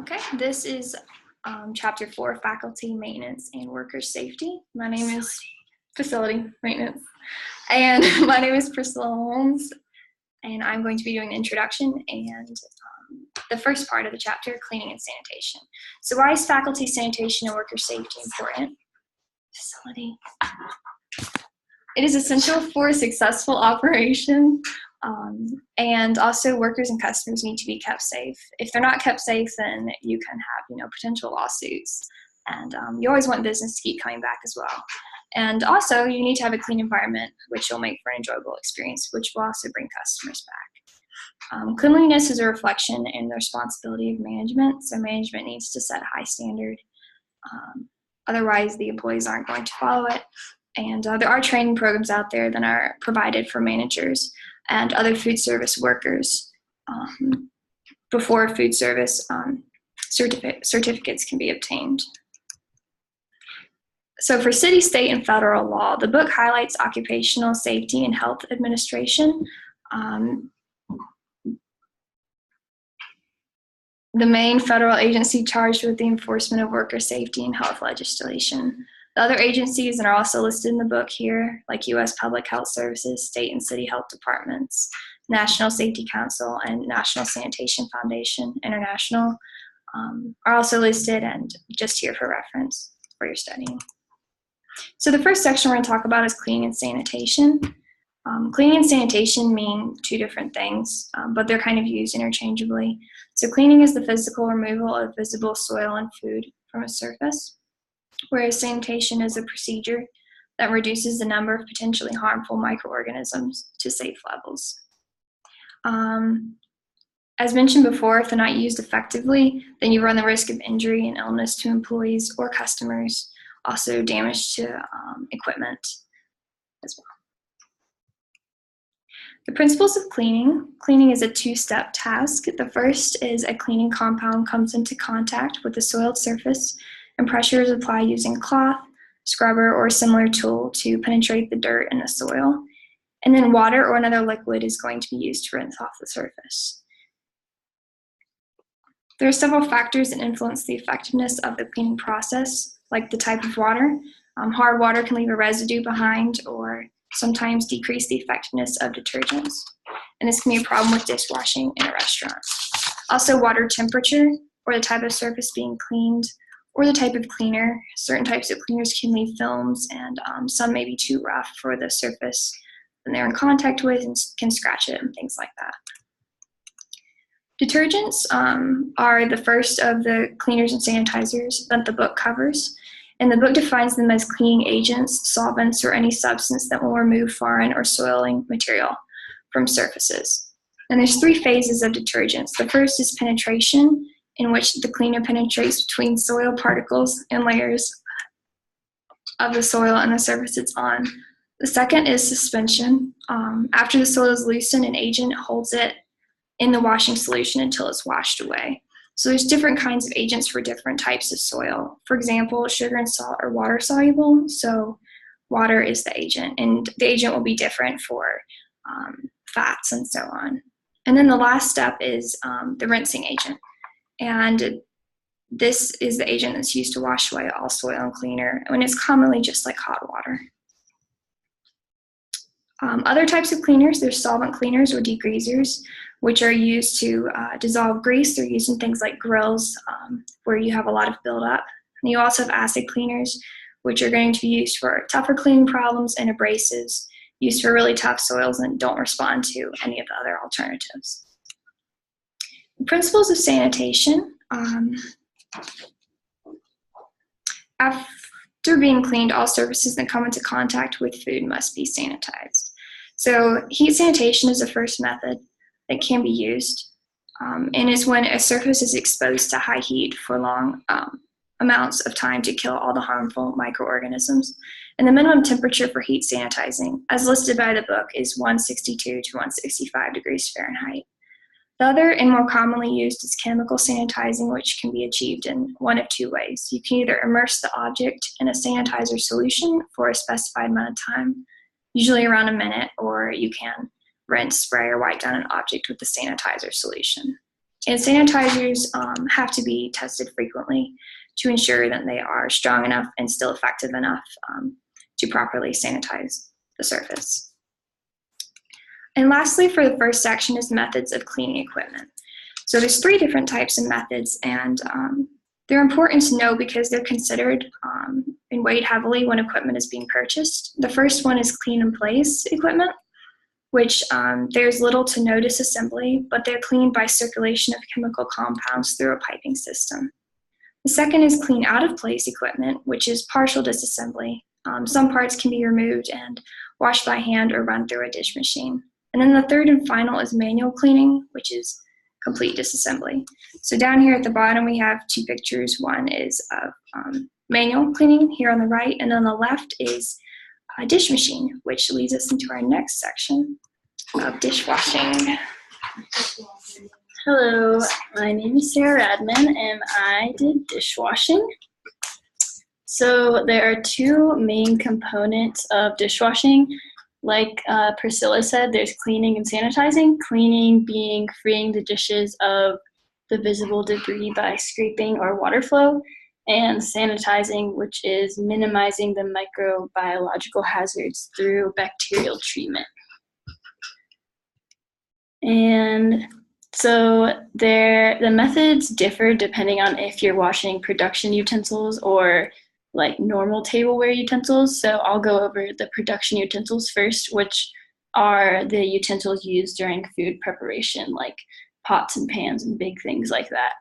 Okay, this is Chapter 4, Faculty Maintenance and Worker Safety. My name is Facility Maintenance, and my name is Priscilla Holmes, and I'm going to be doing the introduction and the first part of the chapter, cleaning and sanitation. So why is faculty sanitation and worker safety important? Facility. It is essential for a successful operation, and also workers and customers need to be kept safe. If they're not kept safe, then you can have, potential lawsuits. And you always want business to keep coming back as well. And also, you need to have a clean environment, which will make for an enjoyable experience, which will also bring customers back. Cleanliness is a reflection and the responsibility of management, so management needs to set a high standard. Otherwise, the employees aren't going to follow it. And there are training programs out there that are provided for managers and other food service workers before food service certificates can be obtained. So for city, state, and federal law, the book highlights occupational safety and health administration. The main federal agency charged with the enforcement of worker safety and health legislation. The other agencies that are also listed in the book here, like U.S. Public Health Services, state and city health departments, National Safety Council, and National Sanitation Foundation International, are also listed and just here for reference for your studying. So the first section we're going to talk about is cleaning and sanitation. Cleaning and sanitation mean two different things, but they're kind of used interchangeably. So cleaning is the physical removal of visible soil and food from a surface, whereas sanitation is a procedure that reduces the number of potentially harmful microorganisms to safe levels. As mentioned before, if they're not used effectively, then you run the risk of injury and illness to employees or customers, also damage to equipment as well. The principles of cleaning. Cleaning is a two-step task. The first is a cleaning compound comes into contact with the soiled surface and pressure is applied using cloth, scrubber, or a similar tool to penetrate the dirt in the soil. And then water or another liquid is going to be used to rinse off the surface. There are several factors that influence the effectiveness of the cleaning process, like the type of water. Hard water can leave a residue behind or sometimes decrease the effectiveness of detergents. And this can be a problem with dishwashing in a restaurant. Also, water temperature, or the type of surface being cleaned, or the type of cleaner. Certain types of cleaners can leave films, and some may be too rough for the surface that they're in contact with and can scratch it and things like that. Detergents are the first of the cleaners and sanitizers that the book covers. And the book defines them as cleaning agents, solvents, or any substance that will remove foreign or soiling material from surfaces. And there's three phases of detergents. The first is penetration, in which the cleaner penetrates between soil particles and layers of the soil and the surface it's on. The second is suspension. After the soil is loosened, an agent holds it in the washing solution until it's washed away. So there's different kinds of agents for different types of soil. For example, sugar and salt are water soluble, so water is the agent, and the agent will be different for fats and so on. And then the last step is the rinsing agent. And this is the agent that's used to wash away all soil and cleaner, and it's commonly just like hot water. Other types of cleaners, there's solvent cleaners or degreasers, which are used to dissolve grease. They're used in things like grills where you have a lot of buildup. And you also have acid cleaners, which are going to be used for tougher cleaning problems, and abrasives, used for really tough soils and don't respond to any of the other alternatives. The principles of sanitation. After being cleaned, all surfaces that come into contact with food must be sanitized. So heat sanitation is the first method that can be used, and is when a surface is exposed to high heat for long amounts of time to kill all the harmful microorganisms. And the minimum temperature for heat sanitizing, as listed by the book, is 162 to 165 degrees Fahrenheit. The other and more commonly used is chemical sanitizing, which can be achieved in one of two ways. You can either immerse the object in a sanitizer solution for a specified amount of time, usually around a minute, or you can rinse, spray, or wipe down an object with the sanitizer solution. And sanitizers have to be tested frequently to ensure that they are strong enough and still effective enough to properly sanitize the surface. And lastly, for the first section is methods of cleaning equipment. So there's 3 different types of methods, and they're important to know because they're considered and weighed heavily when equipment is being purchased. The first one is clean in place equipment, which there's little to no disassembly, but they're cleaned by circulation of chemical compounds through a piping system. The second is clean out of place equipment, which is partial disassembly. Some parts can be removed and washed by hand or run through a dish machine. And then the third and final is manual cleaning, which is complete disassembly. So down here at the bottom, we have 2 pictures. One is of manual cleaning here on the right, and on the left is a dish machine, which leads us into our next section of dishwashing. Hello, my name is Radman, and I did dishwashing. So there are 2 main components of dishwashing. Like Priscilla said, there's cleaning and sanitizing. Cleaning being freeing the dishes of the visible debris by scraping or water flow, and sanitizing, which is minimizing the microbiological hazards through bacterial treatment. And so the methods differ depending on if you're washing production utensils or like normal tableware utensils. So I'll go over the production utensils first, which are the utensils used during food preparation, like pots and pans and big things like that.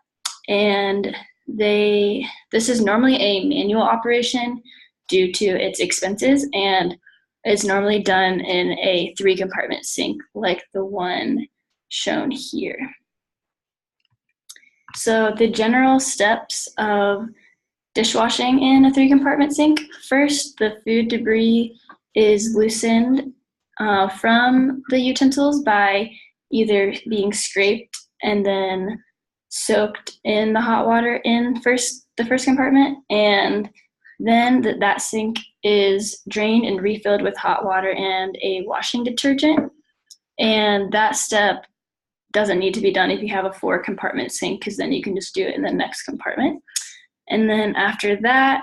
And this is normally a manual operation due to its expenses, and it's normally done in a 3-compartment sink like the one shown here. So the general steps of dishwashing in a 3-compartment sink. First, the food debris is loosened from the utensils by either being scraped and then soaked in the hot water in the first compartment, and then that sink is drained and refilled with hot water and a washing detergent. And that step doesn't need to be done if you have a 4-compartment sink, because then you can just do it in the next compartment. And then after that,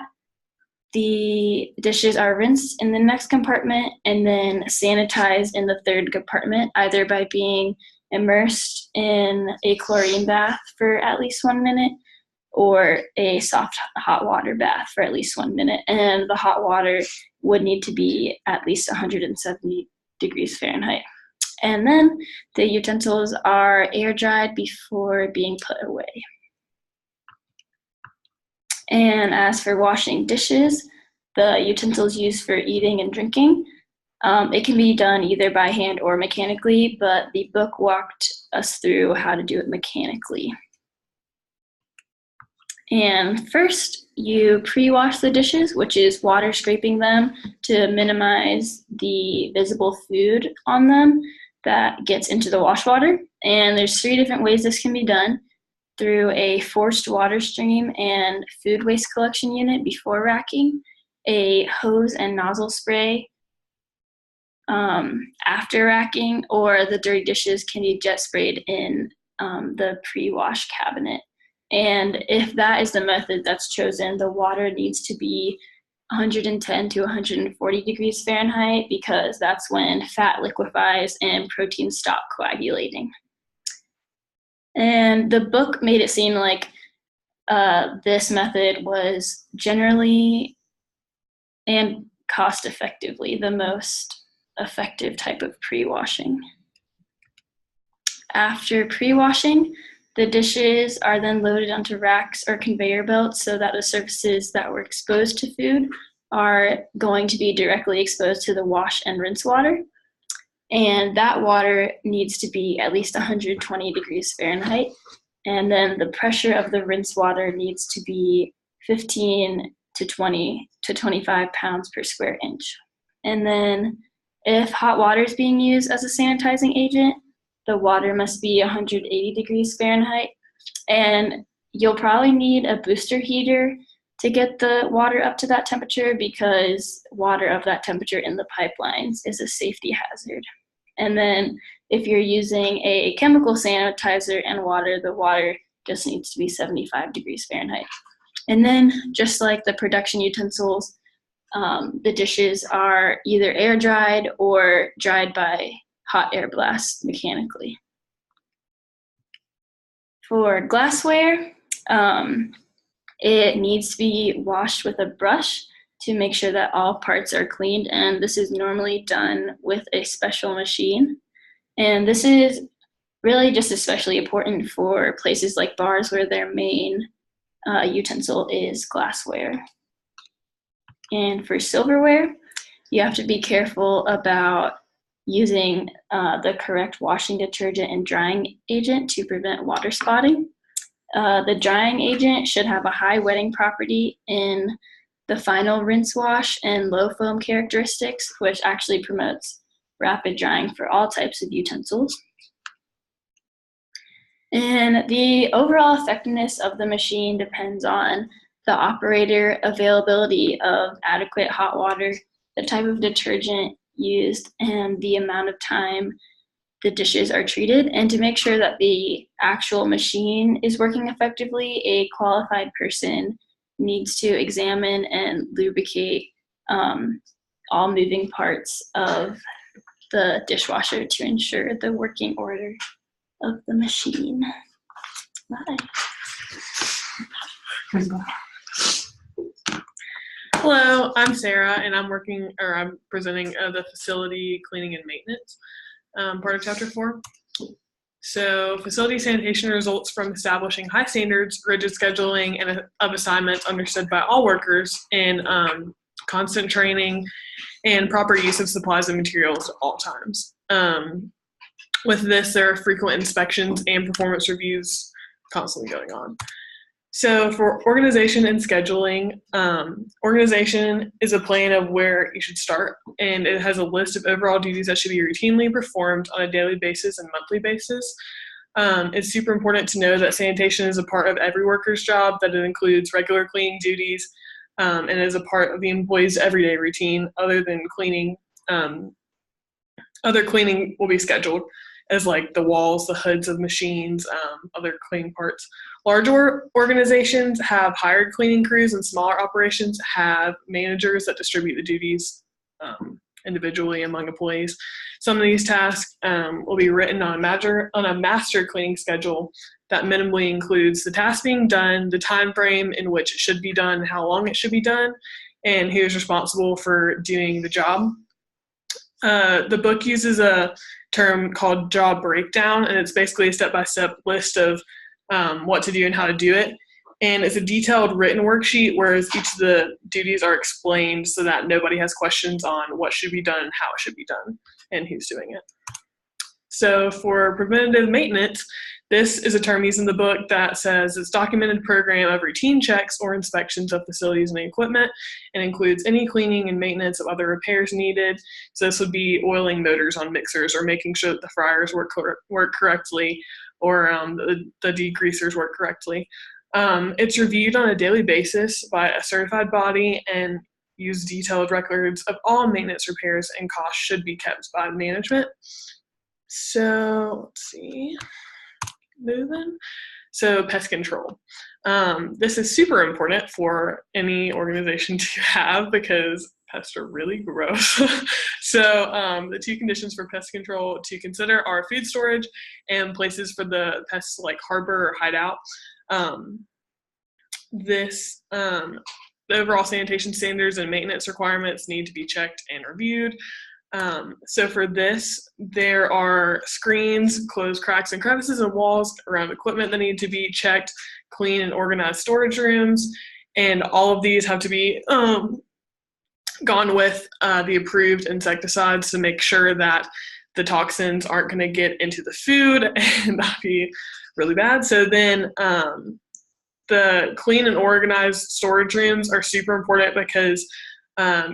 the dishes are rinsed in the next compartment and then sanitized in the 3rd compartment, either by being immersed in a chlorine bath for at least 1 minute or a soft hot water bath for at least 1 minute. And the hot water would need to be at least 170 degrees Fahrenheit. And then the utensils are air dried before being put away. And as for washing dishes, the utensils used for eating and drinking, it can be done either by hand or mechanically, but the book walked us through how to do it mechanically. And first, you pre-wash the dishes, which is water scraping them to minimize the visible food on them that gets into the wash water. And there's 3 different ways this can be done: through a forced water stream and food waste collection unit before racking, a hose and nozzle spray after racking, or the dirty dishes can be jet sprayed in the pre-wash cabinet. And if that is the method that's chosen, the water needs to be 110 to 140 degrees Fahrenheit, because that's when fat liquefies and proteins stop coagulating. And the book made it seem like this method was generally and cost effectively the most effective type of pre-washing. After pre-washing, the dishes are then loaded onto racks or conveyor belts so that the surfaces that were exposed to food are going to be directly exposed to the wash and rinse water. And that water needs to be at least 120 degrees Fahrenheit. And then the pressure of the rinse water needs to be 15 to 20 to 25 pounds per square inch. And then if hot water is being used as a sanitizing agent, the water must be 180 degrees Fahrenheit. And you'll probably need a booster heater to get the water up to that temperature, because water of that temperature in the pipelines is a safety hazard. And then if you're using a chemical sanitizer and water, the water just needs to be 75 degrees Fahrenheit. And then just like the production utensils, the dishes are either air dried or dried by hot air blast mechanically. For glassware, it needs to be washed with a brush to make sure that all parts are cleaned, and this is normally done with a special machine. And this is really just especially important for places like bars where their main utensil is glassware. And for silverware, you have to be careful about using the correct washing detergent and drying agent to prevent water spotting. The drying agent should have a high wetting property in the final rinse wash and low foam characteristics, which actually promotes rapid drying for all types of utensils. And the overall effectiveness of the machine depends on the operator, availability of adequate hot water, the type of detergent used, and the amount of time the dishes are treated. And to make sure that the actual machine is working effectively, a qualified person needs to examine and lubricate all moving parts of the dishwasher to ensure the working order of the machine. Bye. Hello, I'm Sarah, and I'm presenting the facility cleaning and maintenance part of Chapter 4. So, facility sanitation results from establishing high standards, rigid scheduling, and of assignments understood by all workers, and constant training and proper use of supplies and materials at all times. With this, there are frequent inspections and performance reviews constantly going on. So for organization and scheduling, organization is a plan of where you should start, and it has a list of overall duties that should be routinely performed on a daily basis and monthly basis. It's super important to know that sanitation is a part of every worker's job, that it includes regular cleaning duties, and is a part of the employee's everyday routine. Other than cleaning, other cleaning will be scheduled, as like the walls, the hoods of machines, other cleaning parts. Larger organizations have hired cleaning crews, and smaller operations have managers that distribute the duties individually among employees. Some of these tasks will be written on a master cleaning schedule that minimally includes the task being done, the time frame in which it should be done, how long it should be done, and who is responsible for doing the job. The book uses a term called job breakdown, and it's basically a step-by-step list of what to do and how to do it. And it's a detailed written worksheet, whereas each of the duties are explained so that nobody has questions on what should be done, how it should be done, and who's doing it. So for preventative maintenance, this is a term used in the book that says it's a documented program of routine checks or inspections of facilities and equipment, and includes any cleaning and maintenance of other repairs needed. So this would be oiling motors on mixers, or making sure that the fryers work correctly, or the degreasers work correctly. It's reviewed on a daily basis by a certified body, and use detailed records of all maintenance repairs, and costs should be kept by management. So let's see, moving. So pest control. This is super important for any organization to have, because pests are really gross. So the two conditions for pest control to consider are food storage and places for the pests to like harbor or hide out. The overall sanitation standards and maintenance requirements need to be checked and reviewed. So for this, there are screens, closed cracks and crevices and walls around equipment that need to be checked, clean and organized storage rooms, and all of these have to be gone with the approved insecticides to make sure that the toxins aren't going to get into the food, and that'd be really bad. So then the clean and organized storage rooms are super important, because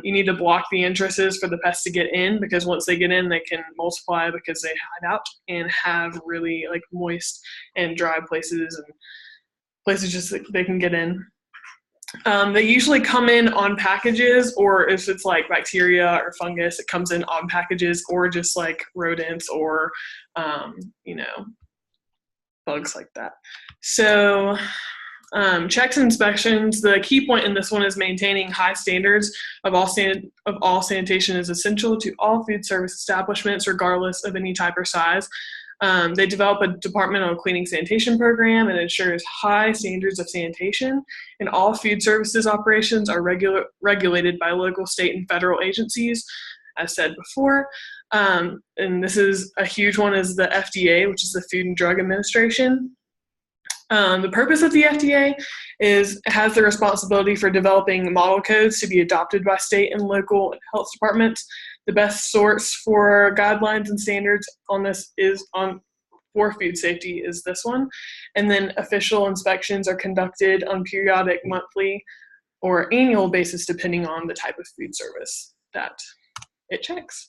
you need to block the entrances for the pests to get in, because once they get in, they can multiply because they hide out and have really like moist and dry places, and places just that they can get in. They usually come in on packages, or if it's like bacteria or fungus, it comes in on packages, or just like rodents or, you know, bugs like that. So checks and inspections, the key point in this one is maintaining high standards of all sanitation is essential to all food service establishments, regardless of any type or size. They develop a departmental cleaning sanitation program and ensures high standards of sanitation, and all food services operations are regulated by local, state, and federal agencies, as said before. And this is a huge one, is the FDA, which is the Food and Drug Administration. The purpose of the FDA is it has the responsibility for developing model codes to be adopted by state and local health departments. The best source for guidelines and standards on this for food safety is this one. And then official inspections are conducted on periodic, monthly, or annual basis, depending on the type of food service that it checks.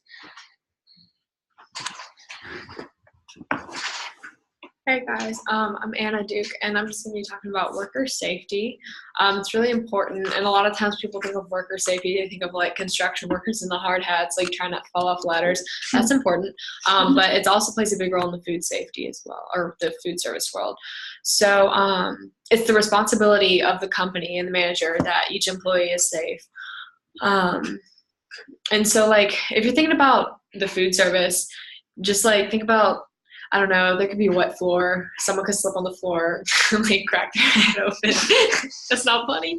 Hey guys, I'm Anna Duke, and I'm just going to be talking about worker safety. It's really important, and a lot of times people think of worker safety, they think of like construction workers in the hard hats, like trying not to fall off ladders. That's important, but it also plays a big role in the food safety as well, or the food service world. So it's the responsibility of the company and the manager that each employee is safe. And so like if you're thinking about the food service, just like think about, I don't know, there could be a wet floor. Someone could slip on the floor, like crack their head open. That's not funny.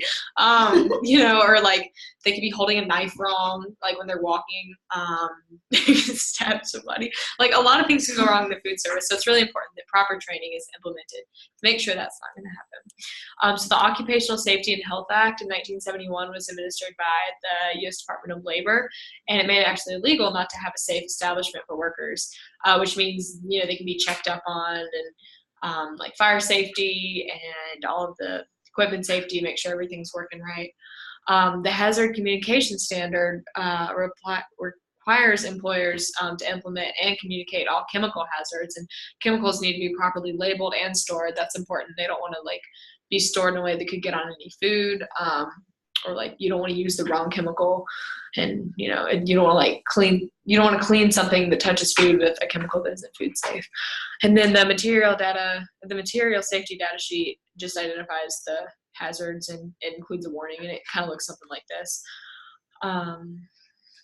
You know, or like they could be holding a knife wrong, like when they're walking, stab somebody. Like a lot of things can go wrong in the food service. So it's really important that proper training is implemented to make sure that's not going to happen. So the Occupational Safety and Health Act in 1971 was administered by the U.S. Department of Labor, and it made it actually illegal not to have a safe establishment for workers, which means, you know, they can be checked up on and like fire safety and all of the equipment safety, make sure everything's working right. The Hazard Communication Standard requires employers to implement and communicate all chemical hazards, and chemicals need to be properly labeled and stored. That's important. They don't want to like be stored in a way that could get on any food, or like you don't want to use the wrong chemical, and you know, you don't want to clean something that touches food with a chemical that isn't food safe. And then the material safety data sheet just identifies the hazards and it includes a warning, and it kind of looks something like this.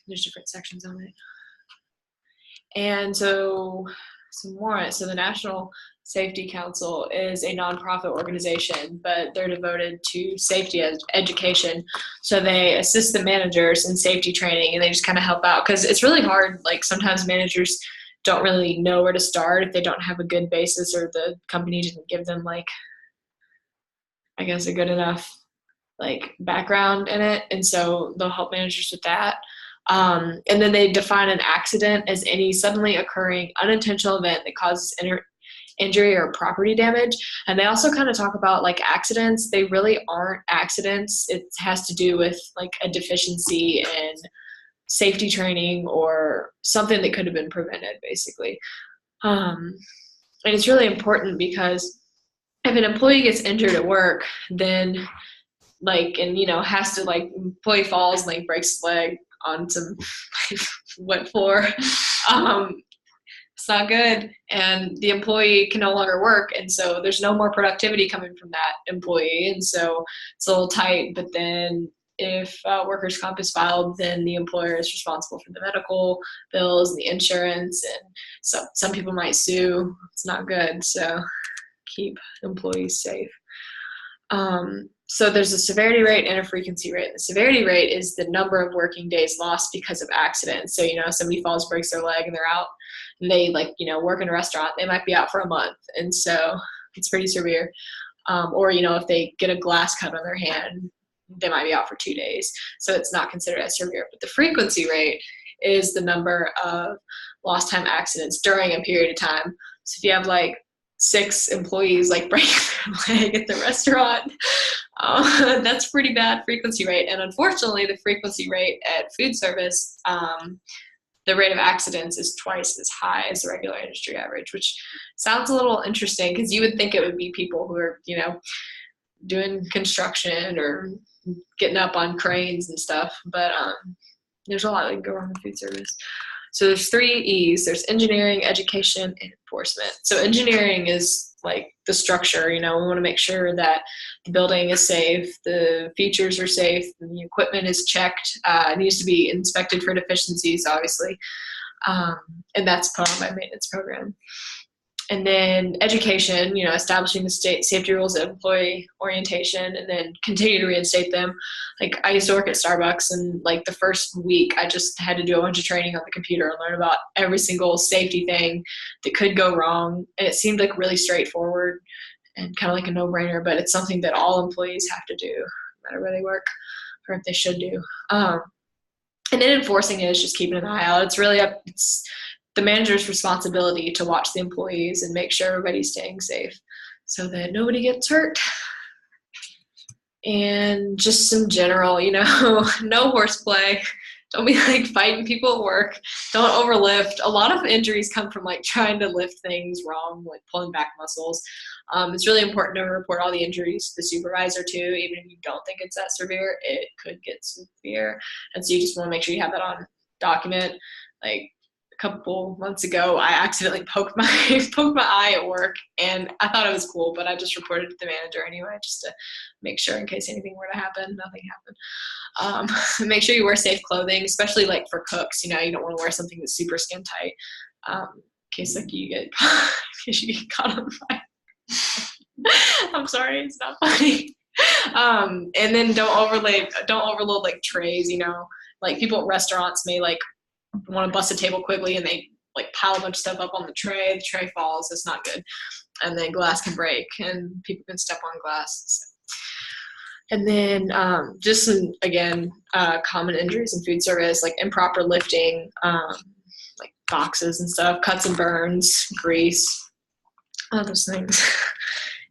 There's different sections on it. And so some more. So the National Safety Council is a nonprofit organization, but they're devoted to safety education. So they assist the managers in safety training, and they just kind of help out, because it's really hard. Like sometimes managers don't really know where to start if they don't have a good basis, or the company didn't give them like, I guess, a good enough like background in it. And so they'll help managers with that. And then they define an accident as any suddenly occurring unintentional event that causes injury or property damage. And they also kind of talk about like accidents. They really aren't accidents. It has to do with like a deficiency in safety training or something that could have been prevented, basically. And it's really important because if an employee gets injured at work, then like, and you know, has to like, employee falls and like breaks his leg on some wet floor, it's not good, and the employee can no longer work, and so there's no more productivity coming from that employee, and so it's a little tight. But then if workers' comp is filed, then the employer is responsible for the medical bills and the insurance, and so some people might sue. It's not good, so keep employees safe. So there's a severity rate and a frequency rate. The severity rate is the number of working days lost because of accidents. So, you know, somebody falls, breaks their leg, and they're out, and they like, you know, work in a restaurant, they might be out for a month. And so it's pretty severe. Or, you know, if they get a glass cut on their hand, they might be out for 2 days. So it's not considered as severe. But the frequency rate is the number of lost time accidents during a period of time. So if you have like 6 employees like breaking their leg at the restaurant, that's pretty bad frequency rate. And unfortunately, the frequency rate at food service, the rate of accidents is twice as high as the regular industry average, which sounds a little interesting because you would think it would be people who are, you know, doing construction or getting up on cranes and stuff. But there's a lot that can go wrong with food service. So there's 3 E's. There's engineering, education, and enforcement. So engineering is like the structure. We want to make sure that the building is safe, the features are safe, and the equipment is checked. It needs to be inspected for deficiencies, obviously. And that's part of my maintenance program. And then education, establishing the state safety rules of employee orientation, and then continue to reinstate them. Like, I used to work at Starbucks, and like the first week I just had to do a bunch of training on the computer and learn about every single safety thing that could go wrong. And it seemed like really straightforward and kind of like a no-brainer, but it's something that all employees have to do, no matter where they work, or if they should do. And then enforcing it is just keeping an eye out. It's the manager's responsibility to watch the employees and make sure everybody's staying safe so that nobody gets hurt. And just some general, no horseplay. Don't be like fighting people at work. Don't overlift. A lot of injuries come from like trying to lift things wrong, like pulling back muscles. It's really important to report all the injuries to the supervisor too. Even if you don't think it's that severe, it could get severe. And so you just want to make sure you have that on document. Like, couple months ago, I accidentally poked my eye at work, and I thought it was cool, but I just reported to the manager anyway, just to make sure in case anything were to happen. Nothing happened. Make sure you wear safe clothing, especially like for cooks. You don't want to wear something that's super skin tight, in case like you get caught on fire. I'm sorry, it's not funny. And then don't overload like trays. Like people at restaurants may like want to bust a table quickly, and they like pile a bunch of stuff up on the tray falls. It's not good, and then glass can break and people can step on glass. And then just some, again, common injuries in food service, like improper lifting, like boxes and stuff, cuts and burns, grease, all those things.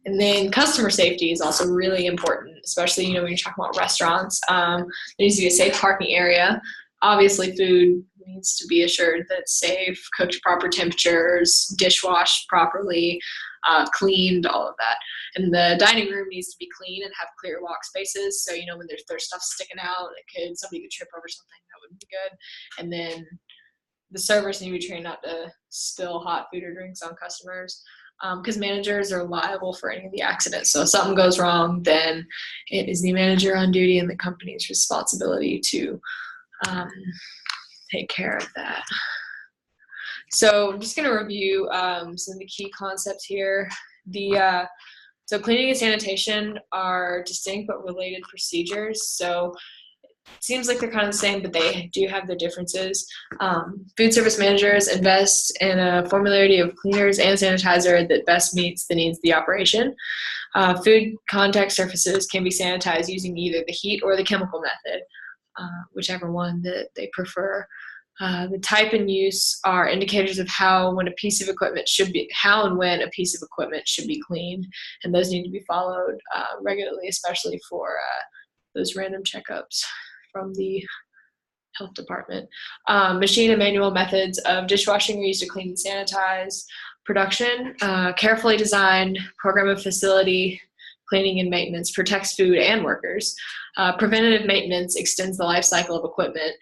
And then customer safety is also really important, especially when you're talking about restaurants. There needs to be a safe parking area. Obviously, food needs to be assured that it's safe, cooked proper temperatures, dishwashed properly, cleaned, all of that. And the dining room needs to be clean and have clear walk spaces. So, when there's stuff sticking out, somebody could trip over something, that wouldn't be good. And then the servers need to be trained not to spill hot food or drinks on customers, because managers are liable for any of the accidents. So if something goes wrong, then it is the manager on duty and the company's responsibility to take care of that. So I'm just going to review some of the key concepts here. So cleaning and sanitation are distinct but related procedures. So it seems like they're kind of the same, but they do have their differences. Food service managers invest in a formularity of cleaners and sanitizer that best meets the needs of the operation. Food contact surfaces can be sanitized using either the heat or the chemical method, whichever one that they prefer. The type and use are indicators of how and when a piece of equipment should be cleaned, and those need to be followed regularly, especially for those random checkups from the health department. Machine and manual methods of dishwashing are used to clean and sanitize. Production, carefully designed program of facility cleaning and maintenance protects food and workers. Preventative maintenance extends the life cycle of equipment.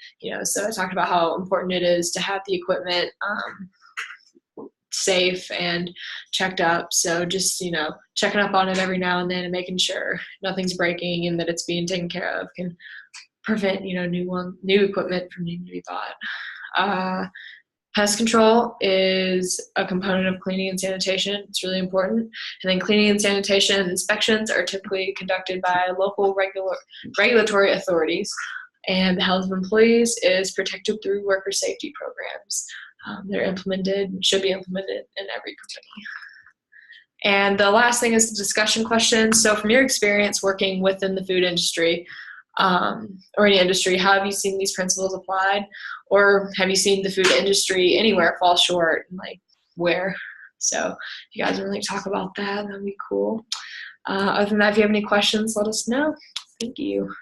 So I talked about how important it is to have the equipment safe and checked up. So just, checking up on it every now and then and making sure nothing's breaking and that it's being taken care of can prevent, new equipment from needing to be bought. Pest control is a component of cleaning and sanitation. It's really important. And then cleaning and sanitation inspections are typically conducted by local regulatory authorities. And the health of employees is protected through worker safety programs. They're implemented and should be implemented in every company. And the last thing is the discussion questions. So from your experience working within the food industry, or any industry, how have you seen these principles applied? Or have you seen the food industry anywhere fall short, and where? So if you guys really talk about that, that'd be cool. Other than that, if you have any questions, let us know. Thank you.